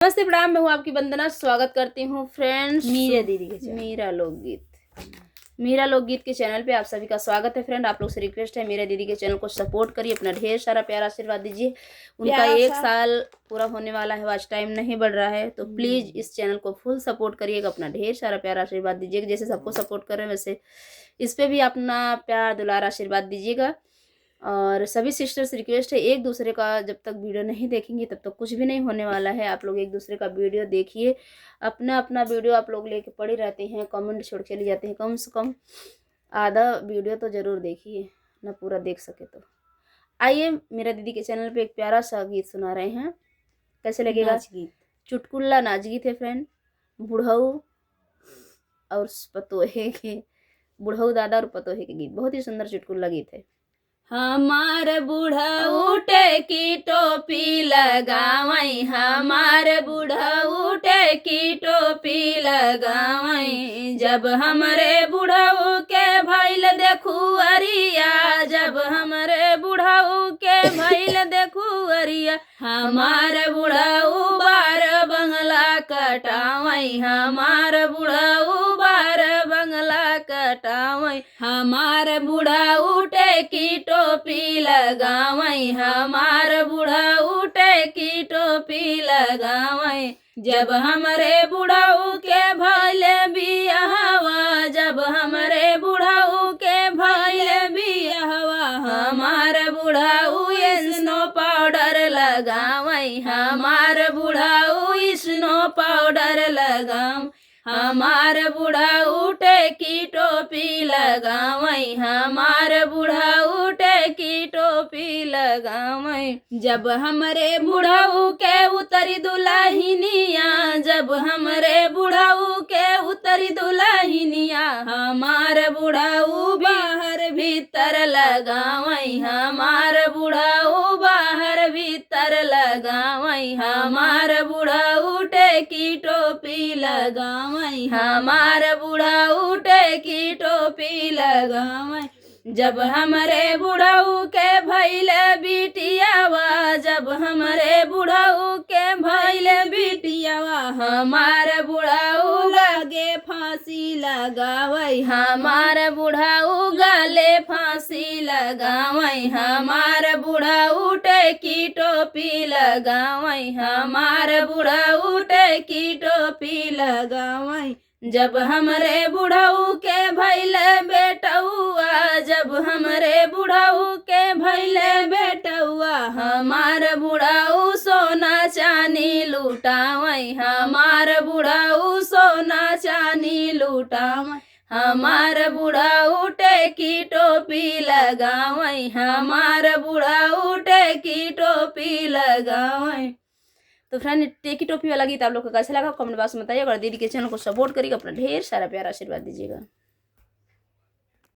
नमस्ते, प्रणाम। मैं हूँ आपकी वंदना। स्वागत करती हूँ फ्रेंड्स मीरा दीदी के चैनल मीरा लोकगीत के चैनल पे आप सभी का स्वागत है। फ्रेंड, आप लोग से रिक्वेस्ट है, मीरा दीदी के चैनल को सपोर्ट करिए, अपना ढेर सारा प्यारा आशीर्वाद दीजिए। उनका 1 साल पूरा होने वाला है, वॉच टाइम नहीं बढ़ रहा है, तो प्लीज़ इस चैनल को फुल सपोर्ट करिएगा, अपना ढेर सारा प्यारा आशीर्वाद दीजिएगा। जैसे सबको सपोर्ट कर रहे हैं वैसे इस पर भी अपना प्यार दुलार आशीर्वाद दीजिएगा। और सभी सिस्टर्स रिक्वेस्ट है, एक दूसरे का जब तक वीडियो नहीं देखेंगे तब तक कुछ भी नहीं होने वाला है। आप लोग एक दूसरे का वीडियो देखिए, अपना अपना वीडियो आप लोग लेके पड़े रहते हैं, कमेंट छोड़ चले जाते हैं। कम से कम आधा वीडियो तो ज़रूर देखिए, ना पूरा देख सके तो। आइए, मेरा दीदी के चैनल पे एक प्यारा सा गीत सुना रहे हैं, कैसे लगेगा? नाच गीत, चुटकुल्ला नाच गीत है फ्रेंड। बुढ़ऊ और पतोहे के, बुढ़ऊ दादा और पतोहे के गीत, बहुत ही सुंदर चुटकुल्ला गीत है। हमार बुढ़ऊ की टोपी लगावई, हमार बुढ़ऊ की टोपी लगावई। जब हमरे बुढ़ऊ के भइल देखू अरिया, जब हमरे बुढ़ऊ के भइल देखू अरिया। हमार बुढ़ऊ बार बंगला कटावई, हमार बुढ़ऊ बार बंगला कटावई। हमार बुढ़ऊ की टोपी लगावई, हमार बुढ़ऊ की टोपी लगावई। जब हमरे बुढ़ऊ के भइल बियाहवा, जब हमरे बुढ़ऊ के भइल बियाहवा। हमार बुढ़ऊ स्नो पाउडर लगावई, हमार बुढ़ऊ स्नो पाउडर लगाव। हमार बुढ़ऊ की टोपी लगावई, हमार बुढ़ऊ की टोपी लगावई। जब हमरे बुढ़ऊ के उतरी दुल्हनिया, जब हमरे बुढ़ऊ के उतरी दुल्हनिया। हमार बुढ़ऊ बाहर भीतर लगावई, हमार बुढ़ऊ बाहर भीतर लगावई। हमार बुढ़ऊ की टोपी लगावई, हमार बुढ़ऊ की टोपी लगावई। जब हमरे बुढ़ऊ के भइल बिटियावा, जब हमरे बुढ़ऊ के भइल बिटियावा। हमार बुढ़ऊ लगे फांसी लगावई, हमार बुढ़ऊ गले फांसी लगावई। हमार बुढ़ऊ की टोपी लगावई, हमार बुढ़ऊ की टोपी लगावई। जब हमरे बुढ़ऊ के भइल बेटौआ, जब हमरे बुढ़ऊ के भइल बेटौआ। हमार बुढ़ऊ सोना चानी लुटावई, हमार बुढ़ऊ सोना चानी लुटावई। हमार बुढ़ऊ की टोपी लगावई, हमार बुढ़ऊ की टोपी लगावई। तो फ्रेंड, टेकी टोपी वाला गीत आप लोग को कैसा लगा कमेंट बॉक्स में बताइएगा। और दीदी के चैनल को सपोर्ट करिएगा, अपना ढेर सारा प्यारा आशीर्वाद दीजिएगा।